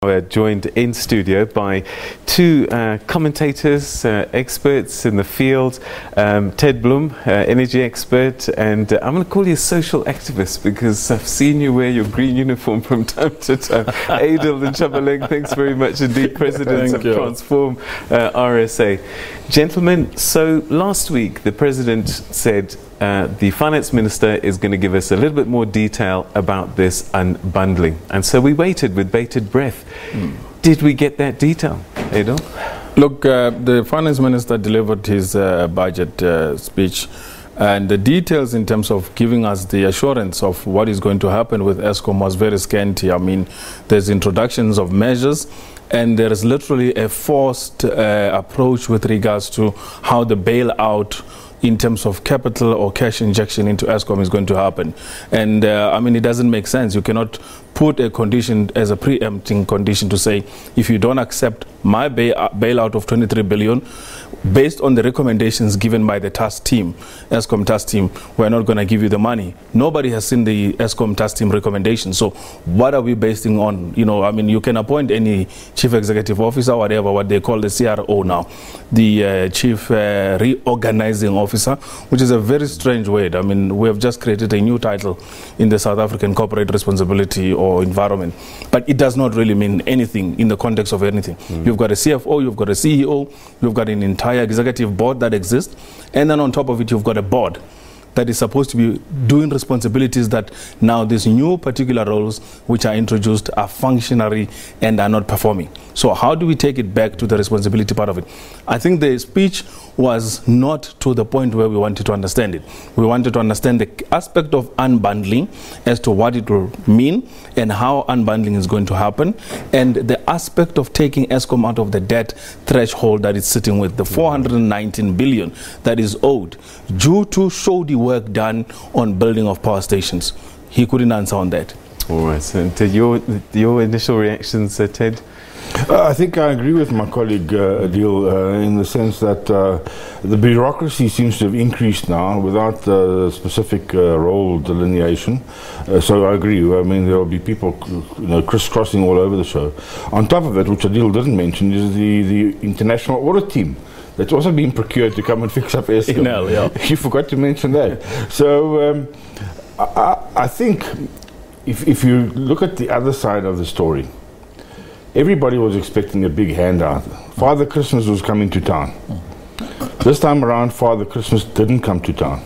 We're joined in studio by two commentators, experts in the field, Ted Bloem, energy expert, and I'm going to call you a social activist because I've seen you wear your green uniform from time to time. Adel and Chabaleng, thanks very much indeed, President of Transform RSA. Gentlemen, so last week the President said the Finance Minister is going to give us a little bit more detail about this unbundling. And so we waited with bated breath. Did we get that detail, Adel? Look, the Finance Minister delivered his budget speech, and the details in terms of giving us the assurance of what is going to happen with Eskom was very scanty. I mean, there's introductions of measures, and there is literally a forced approach with regards to how the bailout in terms of capital or cash injection into Eskom is going to happen. And I mean, it doesn't make sense. You cannot put a condition as a preempting condition to say, if you don't accept my bailout of 23 billion, based on the recommendations given by the task team, Eskom task team, we're not going to give you the money. Nobody has seen the Eskom task team recommendations. So what are we basing on? You know, I mean, you can appoint any chief executive officer, whatever, what they call the CRO now, the chief reorganizing officer, which is a very strange word. I mean, we have just created a new title in the South African corporate responsibility or environment, but it does not really mean anything in the context of anything. You've got a CFO, you've got a CEO, you've got an entire executive board that exists, and then on top of it you've got a board that is supposed to be doing responsibilities that now these new particular roles which are introduced are functionary and are not performing. So how do we take it back to the responsibility part of it? I think the speech was not to the point where we wanted to understand it. We wanted to understand the aspect of unbundling as to what it will mean and how unbundling is going to happen, and the aspect of taking Eskom out of the debt threshold that it's sitting with, the 419 billion that is owed due to shoddy work done on building of power stations. He couldn't answer on that. All right, so to your initial reactions, Ted? I think I agree with my colleague Adil in the sense that the bureaucracy seems to have increased now without specific role delineation. So I agree. I mean, there will be people, you know, crisscrossing all over the show. On top of it, which Adil didn't mention, is the international audit team that's also been procured to come and fix up Eskom. Yeah. You forgot to mention that. So I think if you look at the other side of the story, everybody was expecting a big handout. Father Christmas was coming to town. This time around, Father Christmas didn't come to town.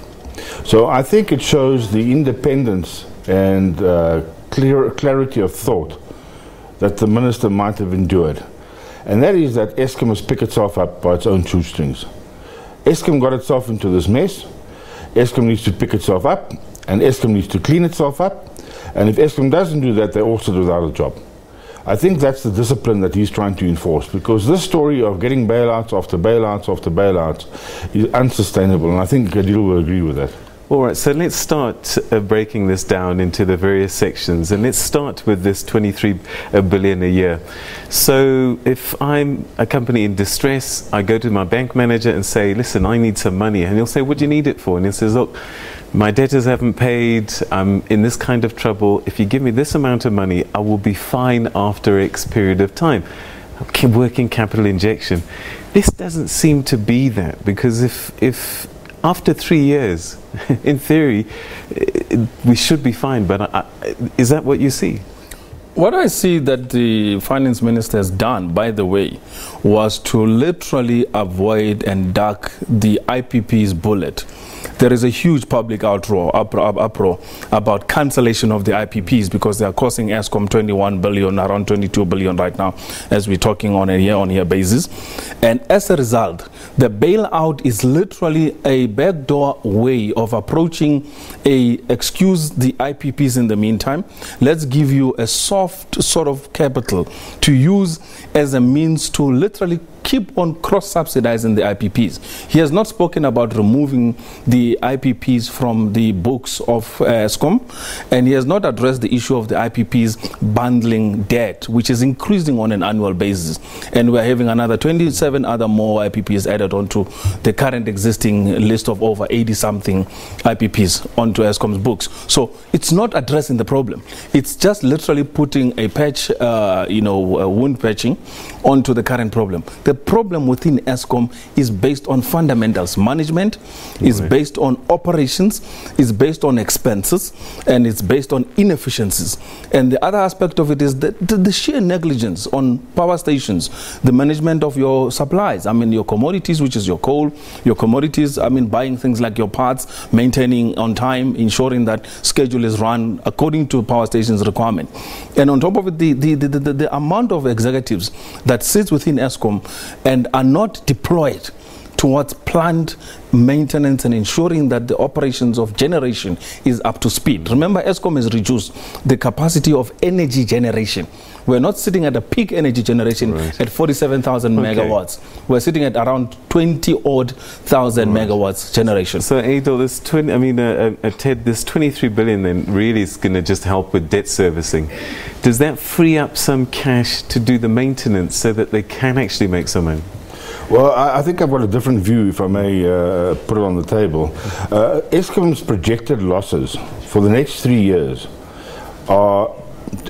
So I think it shows the independence and clarity of thought that the minister might have endured. And that is that Eskom must pick itself up by its own shoestrings. Eskom got itself into this mess. Eskom needs to pick itself up, and Eskom needs to clean itself up. And if Eskom doesn't do that, they're all sit without a job. I think that's the discipline that he's trying to enforce, because this story of getting bailouts after bailouts after bailouts is unsustainable, and I think Adil will agree with that. All right, so let's start breaking this down into the various sections, and let's start with this 23 billion a year. So if I'm a company in distress, I go to my bank manager and say, listen, I need some money, and he'll say, what do you need it for? And he says, look, my debtors haven't paid, I'm in this kind of trouble. If you give me this amount of money, I will be fine after X period of time. Working capital injection. This doesn't seem to be that, because if after 3 years, in theory, we should be fine, but is that what you see? What I see that the finance minister has done, by the way, was to literally avoid and duck the IPP's bullet. There is a huge public uproar about cancellation of the IPPs because they are costing Eskom 21 billion, around 22 billion right now, as we're talking on a year-on-year basis. And as a result, the bailout is literally a backdoor way of approaching excuse the IPPs in the meantime. Let's give you a soft sort of capital to use as a means to literally keep on cross-subsidizing the IPPs. He has not spoken about removing the IPPs from the books of Eskom, and he has not addressed the issue of the IPPs bundling debt, which is increasing on an annual basis. And we're having another 27 other more IPPs added onto the current existing list of over 80-something IPPs onto Eskom's books. So it's not addressing the problem. It's just literally putting a patch, wound patching onto the current problem. The problem within Eskom is based on fundamentals. Management is based on operations, is based on expenses, and it's based on inefficiencies. And the other aspect of it is the sheer negligence on power stations, the management of your supplies. I mean, your commodities, which is your coal, your commodities, I mean, buying things like your parts, maintaining on time, ensuring that schedule is run according to power stations' requirement. And on top of it, the amount of executives that sits within Eskom and are not deployed towards planned maintenance and ensuring that the operations of generation is up to speed. Remember, Eskom has reduced the capacity of energy generation. We're not sitting at a peak energy generation at 47,000 megawatts. We're sitting at around 20-odd thousand megawatts generation. So, Adol, this Ted, this 23 billion then really is going to just help with debt servicing. Does that free up some cash to do the maintenance so that they can actually make some money? Well, I think I've got a different view, if I may put it on the table. Eskom's projected losses for the next 3 years are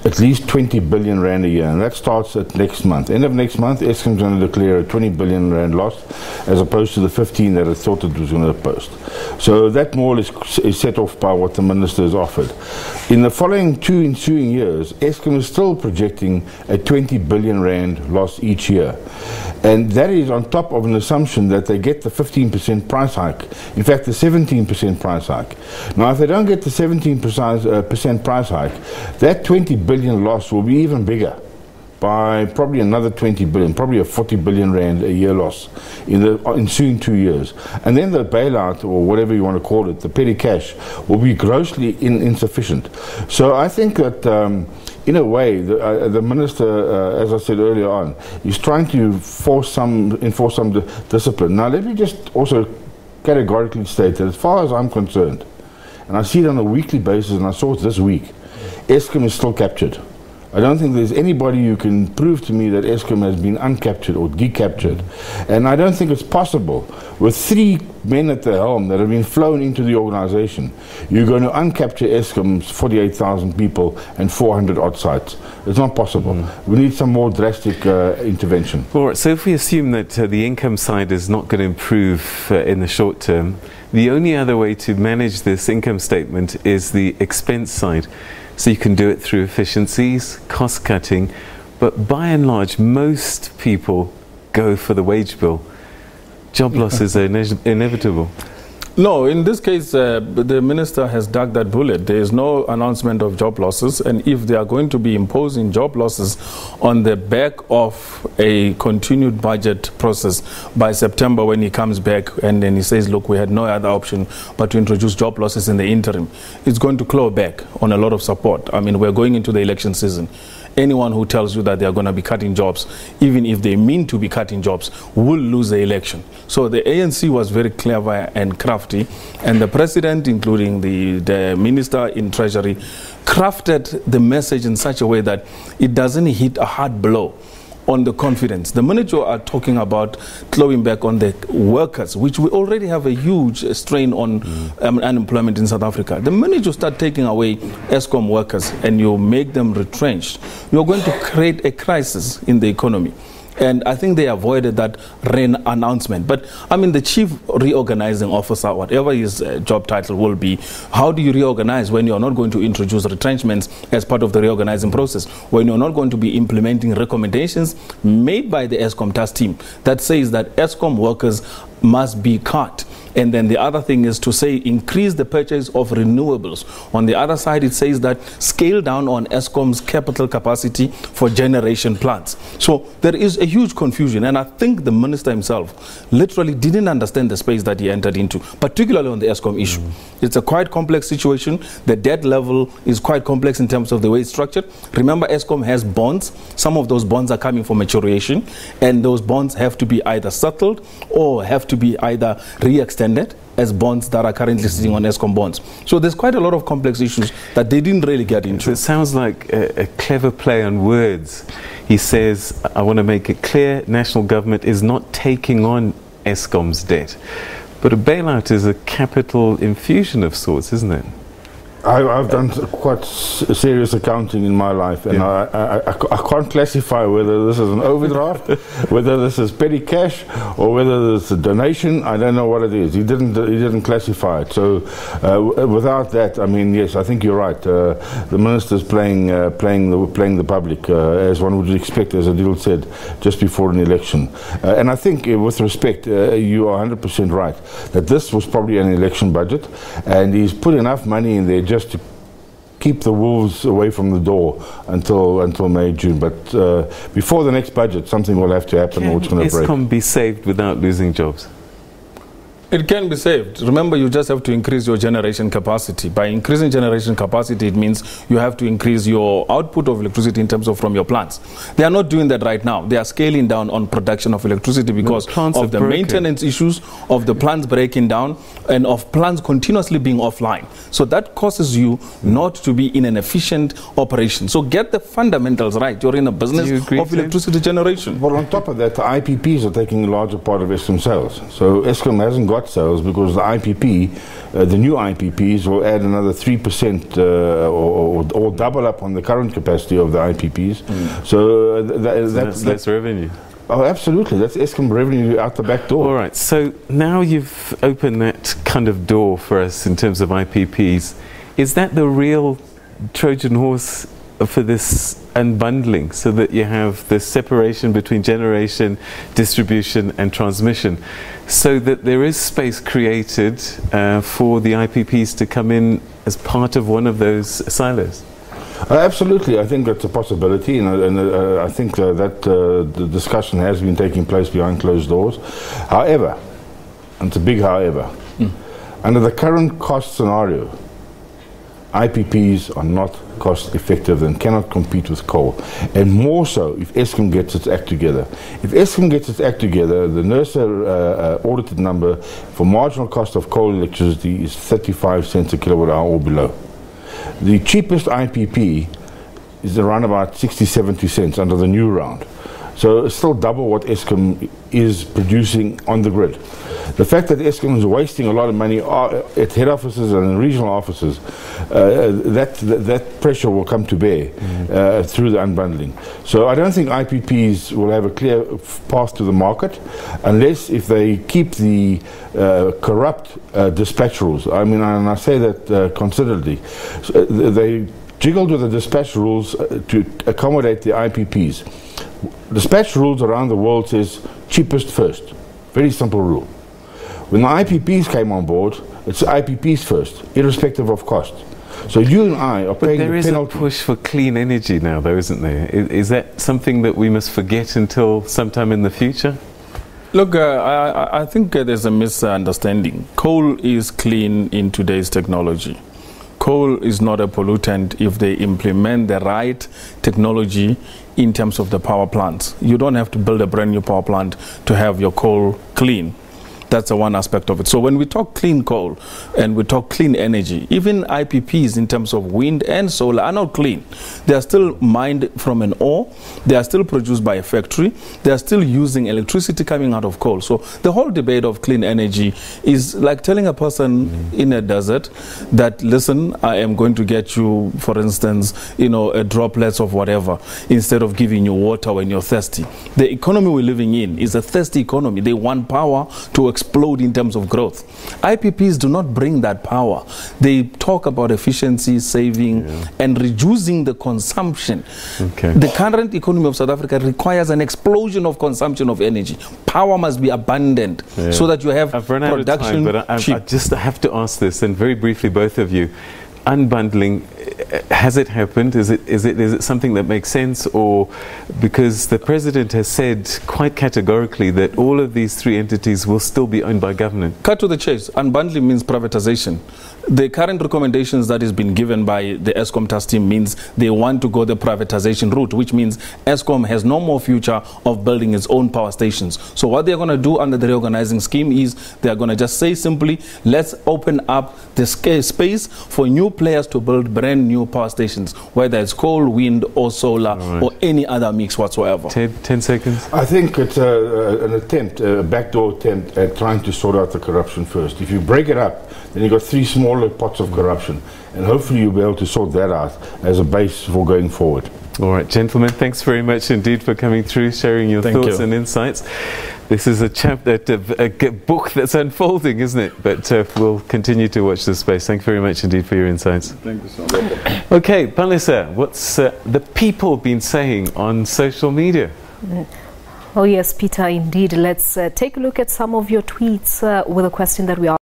at least 20 billion rand a year, and that starts at next month. End of next month, Eskom's going to declare a 20 billion rand loss, as opposed to the 15 that it thought it was going to post. So that more is set off by what the minister has offered. In the following 2 ensuing years, Eskom is still projecting a 20 billion rand loss each year. And that is on top of an assumption that they get the 15% price hike. In fact, the 17% price hike. Now, if they don't get the 17% price hike, that 20 billion loss will be even bigger, by probably another 20 billion, probably a 40 billion rand a year loss in the ensuing 2 years. And then the bailout, or whatever you want to call it, the petty cash, will be grossly insufficient. So I think that in a way, the minister, as I said earlier on, is trying to enforce some discipline. Now, let me just also categorically state that as far as I'm concerned, and I see it on a weekly basis, and I saw it this week, Eskom is still captured. I don't think there's anybody who can prove to me that Eskom has been uncaptured or decaptured. And I don't think it's possible, with 3 men at the helm that have been flown into the organization, you're going to uncapture Eskom's 48,000 people and 400 odd sites. It's not possible. We need some more drastic intervention. All right, so if we assume that the income side is not going to improve in the short term, the only other way to manage this income statement is the expense side. So you can do it through efficiencies, cost cutting, but by and large, most people go for the wage bill. Job losses are inevitable. No, in this case, the minister has dug that bullet. There is no announcement of job losses, and if they are going to be imposing job losses on the back of a continued budget process by September, when he comes back and then he says, look, we had no other option but to introduce job losses in the interim, it's going to claw back on a lot of support. I mean, we're going into the election season. Anyone who tells you that they are going to be cutting jobs, even if they mean to be cutting jobs, will lose the election. So the ANC was very clever and crafty, and the president, including the minister in Treasury, crafted the message in such a way that it doesn't hit a hard blow on the confidence. The minute you are talking about clawing back on the workers, which we already have a huge strain on unemployment in South Africa, the minute you start taking away Eskom workers and you make them retrenched, you're going to create a crisis in the economy. And I think they avoided that announcement. But I mean, the chief reorganizing officer, whatever his job title will be, how do you reorganize when you're not going to introduce retrenchments as part of the reorganizing process, when you're not going to be implementing recommendations made by the Eskom task team that says that Eskom workers must be cut. And then the other thing is to say increase the purchase of renewables. On the other side, it says that scale down on Eskom's capital capacity for generation plants. So there is a huge confusion, and I think the minister himself literally didn't understand the space that he entered into, particularly on the Eskom issue. It's a quite complex situation. The debt level is quite complex in terms of the way it's structured. Remember, Eskom has bonds. Some of those bonds are coming for maturation, and those bonds have to be either settled or have to be either re-extended as bonds that are currently sitting on Eskom bonds. So there's quite a lot of complex issues that they didn't really get into. It sounds like a clever play on words. He says, I want to make it clear, national government is not taking on Eskom's debt. But a bailout is a capital infusion of sorts, isn't it? I've done quite serious accounting in my life, and I can't classify whether this is an overdraft, whether this is petty cash, or whether it's a donation. I don't know what it is. He didn't classify it. So without that, I mean, yes, I think you're right. The minister's playing the public as one would expect, as Adil said, just before an election. And I think, with respect, you are 100% right that this was probably an election budget, and he's put enough money in there just to keep the wolves away from the door until May, June. But before the next budget, something will have to happen, or it's going to break. Can Eskom be saved without losing jobs? It can be saved. Remember, you just have to increase your generation capacity. By increasing generation capacity, it means you have to increase your output of electricity in terms of from your plants. They are not doing that right now. They are scaling down on production of electricity because of the maintenance issues of the plants breaking down and of plants continuously being offline. So that causes you not to be in an efficient operation. So get the fundamentals right. You're in a business of electricity generation. Well, on top of that, the IPPs are taking a larger part of Eskom sales. So Eskom hasn't got sales because the IPP, the new IPPs will add another 3% or double up on the current capacity of the IPPs. So that's less revenue. Oh, absolutely. That's Eskom revenue out the back door. All right. So now you've opened that kind of door for us in terms of IPPs. Is that the real Trojan horse for this unbundling, so that you have the separation between generation, distribution and transmission, so that there is space created for the IPPs to come in as part of one of those silos? Absolutely, I think that's a possibility, and I think that the discussion has been taking place behind closed doors. However, and it's a big however, under the current cost scenario, IPPs are not cost effective and cannot compete with coal, and more so if Eskom gets its act together. If Eskom gets its act together, the NERSA audited number for marginal cost of coal electricity is 35 cents a kilowatt hour or below. The cheapest IPP is around about 60-70 cents under the new round. So it's still double what Eskom is producing on the grid. The fact that Eskom is wasting a lot of money at head offices and in regional offices, that pressure will come to bear through the unbundling. So I don't think IPPs will have a clear path to the market unless if they keep the corrupt dispatch rules. I mean, and I say that considerably. So they jiggled with the dispatch rules to accommodate the IPPs. Dispatch rules around the world says cheapest first. Very simple rule. When the IPPs came on board, it's the IPPs first, irrespective of cost. So you and I are paying the penalty. But there is a push for clean energy now, though, isn't there? Is that something that we must forget until sometime in the future? Look, I think there's a misunderstanding. Coal is clean in today's technology. Coal is not a pollutant if they implement the right technology in terms of the power plants. You don't have to build a brand new power plant to have your coal clean. That's the one aspect of it. So when we talk clean coal and we talk clean energy, even IPPs in terms of wind and solar are not clean. They are still mined from an ore. They are still produced by a factory. They are still using electricity coming out of coal. So the whole debate of clean energy is like telling a person in a desert that, listen, I am going to get you, for instance, a droplets of whatever, instead of giving you water when you're thirsty. The economy we're living in is a thirsty economy. They want power to export explode in terms of growth. IPPs do not bring that power. They talk about efficiency, saving, and reducing the consumption. The current economy of South Africa requires an explosion of consumption of energy. Power must be abundant so that you have I've run out production of time, but I just have to ask this, and very briefly, both of you. Unbundling, has it happened? Is it something that makes sense? Or because the president has said quite categorically that all of these three entities will still be owned by government? Cut to the chase. Unbundling means privatization. The current recommendations that has been given by the Eskom task team means they want to go the privatization route, which means Eskom has no more future of building its own power stations. So what they're going to do under the reorganizing scheme is they're going to just say simply, let's open up the space for new players to build brand new power stations, whether it's coal, wind, or solar, or any other mix whatsoever. 10 seconds. I think it's an attempt, a backdoor attempt at trying to sort out the corruption first. If you break it up, then you've got three smaller pots of corruption, and hopefully you'll be able to sort that out as a base for going forward. All right, gentlemen, thanks very much indeed for coming through, sharing your thoughts and insights. This is a book that's unfolding, isn't it? But we'll continue to watch this space. Thank you very much indeed for your insights. Thank you so much. Okay, Palisa, what's the people been saying on social media? Oh yes, Peter, indeed. Let's take a look at some of your tweets with a question that we asked.